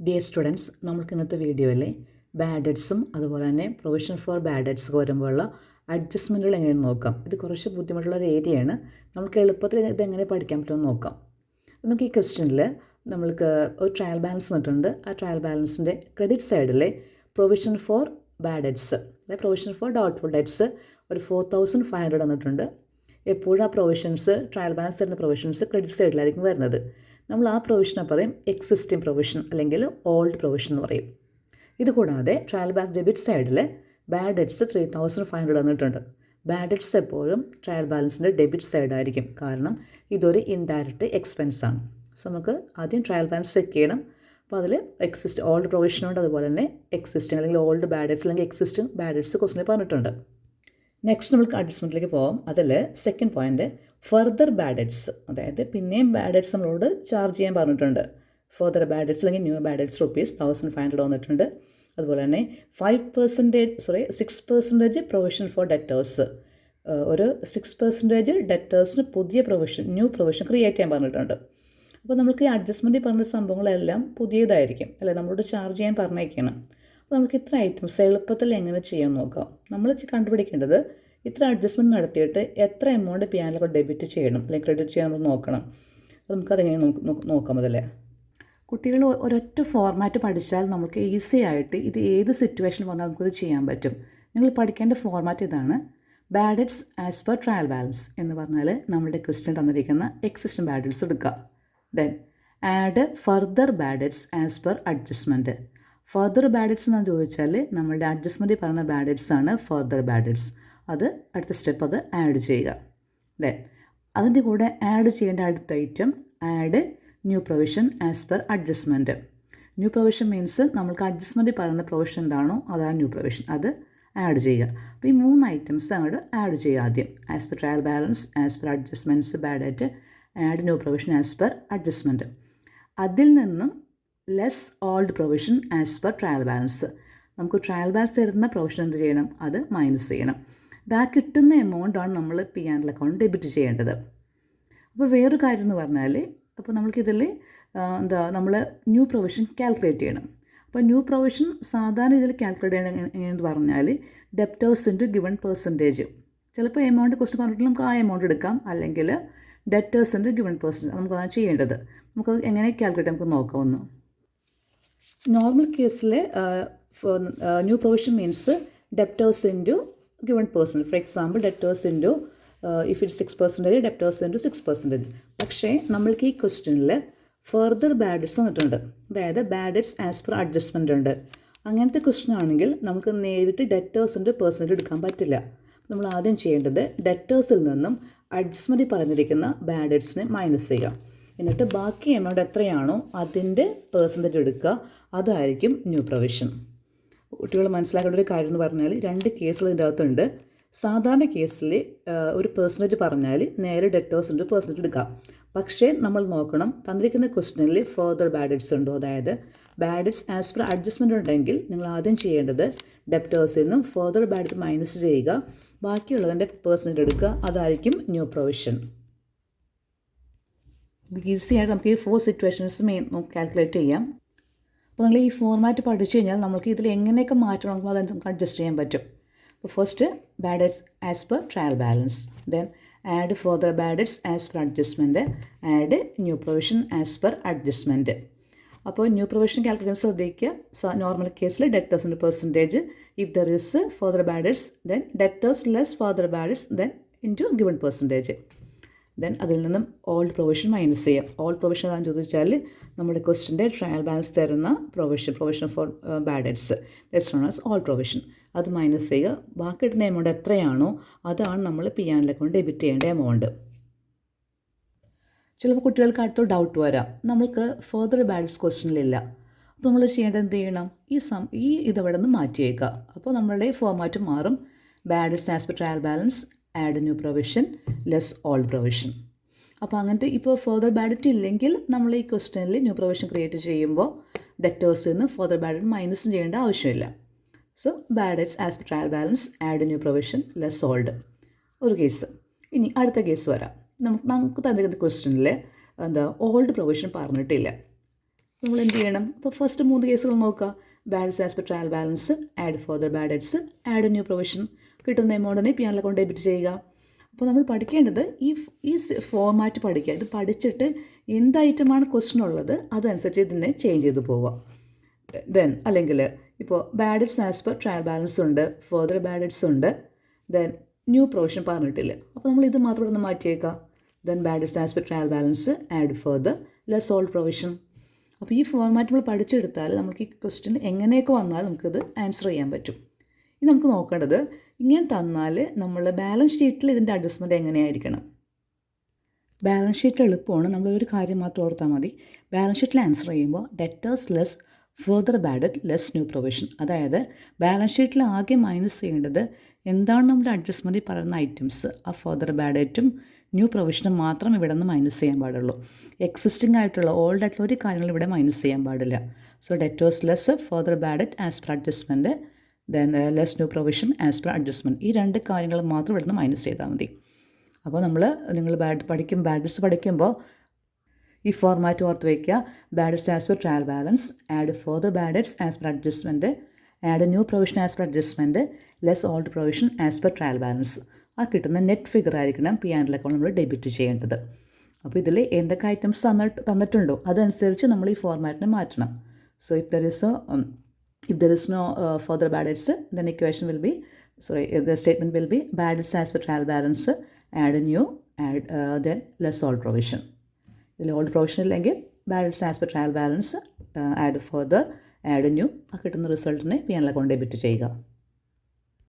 Dear students, നമുക്ക് ഇന്നത്തെ വീഡിയോയിൽ ബാഡ് ഡെറ്റ്സും അതുപോലെ തന്നെ പ്രൊവിഷൻ ഫോർ ബാഡ് ഡെറ്റ്സ് വരുമ്പോഴുള്ള അഡ്ജസ്റ്റ്മെൻറ്റുകൾ എങ്ങനെയെന്ന് നോക്കാം. ഇത് കുറച്ച് ബുദ്ധിമുട്ടുള്ള ഒരു ഏരിയയാണ്. നമുക്ക് എളുപ്പത്തിൽ ഇതെങ്ങനെ പഠിക്കാൻ പറ്റുമെന്ന് നോക്കാം. നമുക്ക് ഈ ക്വസ്റ്റ്യനിൽ നമ്മൾക്ക് ഒരു ട്രയൽ ബാലൻസ് തന്നിട്ടുണ്ട്. ആ ട്രയൽ ബാലൻസിൻ്റെ ക്രെഡിറ്റ് സൈഡിലെ പ്രൊവിഷൻ ഫോർ ബാഡ് ഡെറ്റ്സ് അതായത് പ്രൊവിഷൻ ഫോർ ഡൗട്ട്ഫുൾ ഡെറ്റ്സ് ഒരു 4,500 തന്നിട്ടുണ്ട്. എപ്പോഴും ആ പ്രൊവിഷൻസ് ട്രയൽ ബാലൻസ് തരുന്ന പ്രൊവിഷൻസ് ക്രെഡിറ്റ് സൈഡിലായിരിക്കും വരുന്നത്. നമ്മൾ ആ പ്രൊവിഷനെ പറയും എക്സിസ്റ്റിംഗ് പ്രൊവിഷൻ അല്ലെങ്കിൽ ഓൾഡ് പ്രൊവിഷൻ എന്ന് പറയും. ഇതുകൂടാതെ ട്രയൽ ബാലൻസ് ഡെബിറ്റ് സൈഡിൽ ബാഡ് ഡെറ്റ്സ് 3,500 തന്നിട്ടുണ്ട്. ബാഡ് ഡെറ്റ്സ് എപ്പോഴും ട്രയൽ ബാലൻസിൻ്റെ ഡെബിറ്റ് സൈഡായിരിക്കും, കാരണം ഇതൊരു ഇൻഡയറക്റ്റ് എക്സ്പെൻസ് ആണ്. സോ നമുക്ക് ആദ്യം ട്രയൽ ബാലൻസ് ചെക്ക് ചെയ്യണം. അപ്പോൾ അതിൽ ഓൾഡ് പ്രൊവിഷനുണ്ട്, അതുപോലെ തന്നെ എക്സിസ്റ്റിംഗ് അല്ലെങ്കിൽ ഓൾഡ് ബാഡ് ഡെറ്റ്സ് അല്ലെങ്കിൽ എക്സിസ്റ്റിംഗ് ബാഡ് ഡെറ്റ്സ് ക്വസ്റ്റിനിൽ പറഞ്ഞിട്ടുണ്ട്. നെക്സ്റ്റ് നമുക്ക് അഡ്ജസ്റ്റ്മെൻറ്റിലേക്ക് പോകാം. അതിൽ second point further bad debts, അതായത് പിന്നെയും ബാഡ് ഡെറ്റ്സ് നമ്മളോട് ചാർജ് ചെയ്യാൻ പറഞ്ഞിട്ടുണ്ട്. ഫർദർ ബാഡ് ഡെറ്റ്സ് അല്ലെങ്കിൽ ന്യൂ ബാഡ് ഡെറ്റ്സ് ₹1,500 വന്നിട്ടുണ്ട്. അതുപോലെ തന്നെ 6% പ്രൊവിഷൻ ഫോർ ഡെറ്റേഴ്സ്, ഒരു 6% ഡെറ്റേഴ്സിന് പുതിയ പ്രൊവിഷൻ ന്യൂ പ്രൊവിഷൻ ക്രിയേറ്റ് ചെയ്യാൻ പറഞ്ഞിട്ടുണ്ട്. അപ്പോൾ നമുക്ക് ഈ അഡ്ജസ്റ്റ്മെൻറ്റിൽ പറഞ്ഞ സംഭവങ്ങളെല്ലാം പുതിയതായിരിക്കും അല്ലേ, നമ്മളോട് ചാർജ് ചെയ്യാൻ പറഞ്ഞേക്കണം. അപ്പോൾ നമുക്ക് ഇത്ര ഐറ്റംസ് എളുപ്പത്തിൽ എങ്ങനെ ചെയ്യാൻ നോക്കാം. നമ്മൾ കണ്ടുപിടിക്കേണ്ടത് ഇത്ര അഡ്ജസ്റ്റ്മെൻറ്റ് നടത്തിയിട്ട് എത്ര എമൗണ്ട് പിയാനിലൊക്കെ ഡെബിറ്റ് ചെയ്യണം അല്ലെങ്കിൽ ക്രെഡിറ്റ് ചെയ്യണം നമ്മൾ നോക്കണം. അപ്പോൾ നമുക്കതെങ്ങനെ നോക്കാം. അതില്ലേ കുട്ടികൾ ഒരൊറ്റ ഫോർമാറ്റ് പഠിച്ചാൽ നമുക്ക് ഈസി ആയിട്ട് ഇത് ഏത് സിറ്റുവേഷനിൽ വന്നാൽ നമുക്കത് ചെയ്യാൻ പറ്റും. നിങ്ങൾ പഠിക്കേണ്ട ഫോർമാറ്റ് ഇതാണ്. Bad debts as per trial balance എന്ന് പറഞ്ഞാൽ നമ്മളുടെ ക്വസ്റ്റ്യൻ തന്നിരിക്കുന്ന എക്സിസ്റ്റിംഗ് ബാഡ് ഡെറ്റ്സ് എടുക്കുക. Then add further bad debts as per adjustment. Further bad debts എന്ന് ചോദിച്ചാൽ നമ്മളുടെ അഡ്ജസ്റ്റ്മെൻറ്റിൽ പറയുന്ന ബാഡ് ഡെറ്റ്സ് ആണ് ഫർദർ ബാഡ് ഡെറ്റ്സ്. അത് അടുത്ത സ്റ്റെപ്പ് അത് ആഡ് ചെയ്യുക. ദെൻ അതിൻ്റെ കൂടെ ആഡ് ചെയ്യേണ്ട അടുത്ത item add new provision as per adjustment. New provision means നമ്മൾക്ക് അഡ്ജസ്റ്റ്മെൻറ്റിൽ പറയുന്ന പ്രൊവിഷൻ എന്താണോ അതാണ് ന്യൂ പ്രൊവിഷൻ, അത് ആഡ് ചെയ്യുക. അപ്പോൾ ഈ 3 ഐറ്റംസ് അങ്ങോട്ട് ആഡ് ചെയ്യുക. ആദ്യം as per trial balance, as per adjustments bad debt, add new provision as per adjustment. അതിൽ നിന്നും less old provision as per trial balance. നമുക്ക് ട്രയൽ ബാലൻസ് തരുന്ന പ്രൊവിഷൻ എന്ത് ചെയ്യണം, അത് മൈനസ് ചെയ്യണം. ആ കിട്ടുന്ന എമൗണ്ടാണ് നമ്മൾ P&L അക്കൗണ്ട് ഡെബിറ്റ് ചെയ്യേണ്ടത്. അപ്പോൾ വേറൊരു കാര്യം എന്ന് പറഞ്ഞാൽ, അപ്പോൾ നമ്മൾക്കിതിൽ നമ്മൾ ന്യൂ പ്രൊവിഷൻ കാൽക്കുലേറ്റ് ചെയ്യണം. അപ്പോൾ ന്യൂ പ്രൊവിഷൻ സാധാരണ ഇതിൽ കാൽക്കുലേറ്റ് ചെയ്യണം എങ്ങനെയെന്ന് പറഞ്ഞാൽ ഡെപ്റ്റേഴ്സ് ഇൻറ്റു ഗിവൺ പെർസെൻറ്റേജ്. ചിലപ്പോൾ എമൗണ്ട് ക്വസ്റ്റ്യൻ പറഞ്ഞിട്ട് നമുക്ക് ആ എമൗണ്ട് എടുക്കാം, അല്ലെങ്കിൽ ഡെപ്റ്റേഴ്സ് ഇൻറ്റു ഗിവൺ പെർസെൻറ്റേജ് നമുക്കതാണ് ചെയ്യേണ്ടത്. നമുക്കത് എങ്ങനെ കാൽക്കുലേറ്റ് നമുക്ക് നോക്കാം. ഒന്ന് നോർമൽ കേസിൽ new provision means debtors into given percent. For example, debtors into if it's 6%, debtors into 6%. പക്ഷേ നമ്മൾക്ക് ഈ ക്വസ്റ്റ്യനിൽ ഫർദർ ബാഡ് ഡെറ്റ്സ് തന്നിട്ടുണ്ട്. അതായത് bad debts as per adjustment ഉണ്ട്. അങ്ങനത്തെ ക്വസ്റ്റ്യൻ ആണെങ്കിൽ നമുക്ക് നേരിട്ട് ഡെറ്റേഴ്സിൻ്റെ പെർസെൻറ്റ് എടുക്കാൻ പറ്റില്ല. നമ്മൾ ആദ്യം ചെയ്യേണ്ടത് ഡെറ്റേഴ്സിൽ നിന്നും അഡ്ജസ്റ്റ്മെൻറ്റിൽ പറഞ്ഞിരിക്കുന്ന ബാഡ് ഡെറ്റ്സിനെ മൈനസ് ചെയ്യുക. എന്നിട്ട് ബാക്കി എമൗണ്ട് എത്രയാണോ അതിൻ്റെ പെർസെൻറ്റേജ് എടുക്കുക. അതായിരിക്കും ന്യൂ പ്രൊവിഷൻ. കുട്ടികൾ മനസ്സിലാക്കേണ്ട ഒരു കാര്യം എന്ന് പറഞ്ഞാൽ 2 കേസുകൾ ഇതിൻ്റെ അകത്തുണ്ട്. സാധാരണ കേസിൽ ഒരു പെർസെൻറ്റേജ് പറഞ്ഞാൽ നേരെ ഡെറ്റേഴ്സിൻ്റെ പെർസെൻറ്റേജ് എടുക്കാം. പക്ഷേ നമ്മൾ നോക്കണം തന്നിരിക്കുന്ന ക്വസ്റ്റ്യനിൽ ഫർദർ ബാഡ് ഡെറ്റ്സ് ഉണ്ടോ, അതായത് bad debts as per adjustment ഉണ്ടെങ്കിൽ നിങ്ങൾ ആദ്യം ചെയ്യേണ്ടത് ഡെപ്റ്റേഴ്സിൽ നിന്നും ഫർദർ ബാഡ് ഡെറ്റ് മൈനസ് ചെയ്യുക, ബാക്കിയുള്ളതിൻ്റെ പെർസെൻറ്റേജ് എടുക്കുക. അതായിരിക്കും ന്യൂ പ്രൊവിഷൻ. ഈസി ആയിട്ട് നമുക്ക് ഈ 4 സിറ്റുവേഷൻസ് കാൽക്കുലേറ്റ് ചെയ്യാം. അപ്പോൾ നിങ്ങൾ ഈ ഫോർമാറ്റ് പഠിച്ചു കഴിഞ്ഞാൽ നമുക്ക് ഇതിൽ എങ്ങനെയൊക്കെ മാറ്റം നമുക്ക് അത് നമുക്ക് അഡ്ജസ്റ്റ് ചെയ്യാൻ പറ്റും. അപ്പോൾ first bad debts as per trial balance, then add further bad debts as per adjustment, add new provision as per adjustment. അപ്പോൾ ന്യൂ പ്രൊവിഷൻ കാൽക്കുലേറ്റ് ശ്രദ്ധിക്കുക. നോർമൽ കേസിൽ ഡെറ്റേഴ്സിൻ്റെ percentage, if there is further bad debts then debtors less further bad debts then into given percentage. Then അതിൽ നിന്നും old provision minus ചെയ്യാം. Old provision എന്താണെന്ന് ചോദിച്ചാൽ നമ്മുടെ ക്വസ്റ്റ്യൻ്റെ ട്രയൽ ബാലൻസ് തരുന്ന provision for bad debts, that's known as old provision. അത് minus ചെയ്യുക. ബാക്കി കിട്ടുന്ന എമൗണ്ട് എത്രയാണോ അതാണ് നമ്മൾ P&L അക്കൗണ്ട് ഡെബിറ്റ് ചെയ്യേണ്ട എമൗണ്ട്. ചിലപ്പോൾ കുട്ടികൾക്ക് അടുത്ത ഡൗട്ട് വരാം, നമ്മൾക്ക് ഫർദർ ബാഡ് ഡെറ്റ്സ് ക്വസ്റ്റ്യനിലില്ല. അപ്പോൾ നമ്മൾ ചെയ്യേണ്ടത് എന്ത് ചെയ്യണം, ഈ ഇതവിടെ നിന്ന് മാറ്റിയേക്കുക. അപ്പോൾ നമ്മളുടെ ഫോർമാറ്റ് മാറും. Bad debts as per trial balance, add new provision, less old provision. അപ്പോൾ അങ്ങനത്തെ ഇപ്പോൾ ഫർദർ ബാഡ് ഡെറ്റ് ഇല്ലെങ്കിൽ നമ്മൾ ഈ ക്വസ്റ്റ്യനിൽ ന്യൂ പ്രൊവിഷൻ ക്രിയേറ്റ് ചെയ്യുമ്പോൾ ഡെറ്റേഴ്സിൽ നിന്ന് ഫർദർ ബാഡ് ഡെറ്റ് മൈനസും ചെയ്യേണ്ട ആവശ്യമില്ല. So bad debts as per trial balance, add new provision, less old. ഒരു കേസ്. ഇനി അടുത്ത കേസ് വരാം. നമുക്ക് തന്നിരിക്കുന്ന ക്വസ്റ്റ്യനിൽ ഓൾഡ് പ്രൊവിഷൻ പറഞ്ഞിട്ടില്ല. നമ്മൾ എന്ത് ചെയ്യണം? അപ്പോൾ ഫസ്റ്റ് 3 കേസുകൾ നോക്കുക. Balance as per trial balance, add further bad debts, add new provision. കിട്ടുന്ന എമൗണ്ടിനെ പി ആറിൽ കൊണ്ട് ഡെബിറ്റ് ചെയ്യുക. അപ്പോൾ നമ്മൾ പഠിക്കേണ്ടത് ഈ ഫോർമാറ്റ് പഠിക്കുക. ഇത് പഠിച്ചിട്ട് എന്ത് ഐറ്റമാണ് ക്വസ്റ്റ്യൻ ഉള്ളത് അതനുസരിച്ച് ഇതിനെ ചേഞ്ച് ചെയ്ത് പോവുക. ദെൻ അല്ലെങ്കിൽ ഇപ്പോൾ bad debts as per trial balance ഉണ്ട്, ഫർദർ ബാഡ് ഡെറ്റ്സ് ഉണ്ട്, ദെൻ ന്യൂ പ്രൊവിഷൻ പറഞ്ഞിട്ടില്ല. അപ്പോൾ നമ്മൾ ഇത് മാത്രം ഒന്ന് മാറ്റിയേക്കാം. Then bad debts as per trial balance, add further, less old provision. അപ്പോൾ ഈ ഫോർമാറ്റ് നമ്മൾ പഠിച്ചെടുത്താൽ നമുക്ക് ഈ ക്വസ്റ്റ്യൻ എങ്ങനെയൊക്കെ വന്നാൽ നമുക്കിത് ആൻസർ ചെയ്യാൻ പറ്റും. ഇനി നമുക്ക് നോക്കേണ്ടത് ഇങ്ങനെ തന്നാൽ നമ്മൾ ബാലൻസ് ഷീറ്റിൽ ഇതിൻ്റെ അഡ്ജസ്റ്റ്മെൻറ്റ് എങ്ങനെയായിരിക്കണം. ബാലൻസ് ഷീറ്റ് എളുപ്പമാണ്. നമ്മളൊരു കാര്യം മാത്രം ഓർത്താൽ മതി. ബാലൻസ് ഷീറ്റിൽ ആൻസർ ചെയ്യുമ്പോൾ debtors less further bad debt less new provision. അതായത് ബാലൻസ് ഷീറ്റിൽ ആകെ മൈനസ് ചെയ്യേണ്ടത് എന്താണ് നമ്മുടെ അഡ്ജസ്റ്റ്മെൻറ്റിൽ പറയുന്ന ഐറ്റംസ്, ആ ഫർദർ ബാഡ് ഡെറ്റും ന്യൂ പ്രൊവിഷനും മാത്രം ഇവിടെ നിന്ന് മൈനസ് ചെയ്യാൻ പാടുള്ളൂ. എക്സിസ്റ്റിംഗ് ആയിട്ടുള്ള ഓൾഡ് ആയിട്ടുള്ള ഒരു കാര്യങ്ങൾ ഇവിടെ മൈനസ് ചെയ്യാൻ പാടില്ല. So debtors less further bad debt as per adjustment, then less new provision as per adjustment. ഈ 2 കാര്യങ്ങൾ മാത്രം ഇവിടെ നിന്ന് മൈനസ് ചെയ്താൽ മതി. അപ്പോൾ നിങ്ങൾ ബാഡ് ഡെറ്റ്സ് പഠിക്കുമ്പോൾ ഈ ഫോർമാറ്റ് ഓർത്ത് വയ്ക്കുക. Bad debts as per trial balance, add further bad debts as per adjustment, add new provision as per adjustment, less old provision as per trial balance. ആ കിട്ടുന്ന നെറ്റ് ഫിഗർ ആയിരിക്കണം P and L account നമ്മൾ debit ചെയ്യേണ്ടത്. അപ്പോൾ ഇതിൽ എന്തൊക്കെ items തന്നിട്ടുണ്ടോ അതനുസരിച്ച് നമ്മൾ ഈ ഫോർമാറ്റിനെ മാറ്റണം. So if there is no further bad debts, then the statement will be bad debts as per trial balance, add a new, then less old provision. ഇതിൽ ഓൾഡ് പ്രൊവിഷൻ ഇല്ലെങ്കിൽ bad debts as per trial balance, add further, add new. ആ കിട്ടുന്ന റിസൾട്ടിനെ P and L account debit ചെയ്യുക.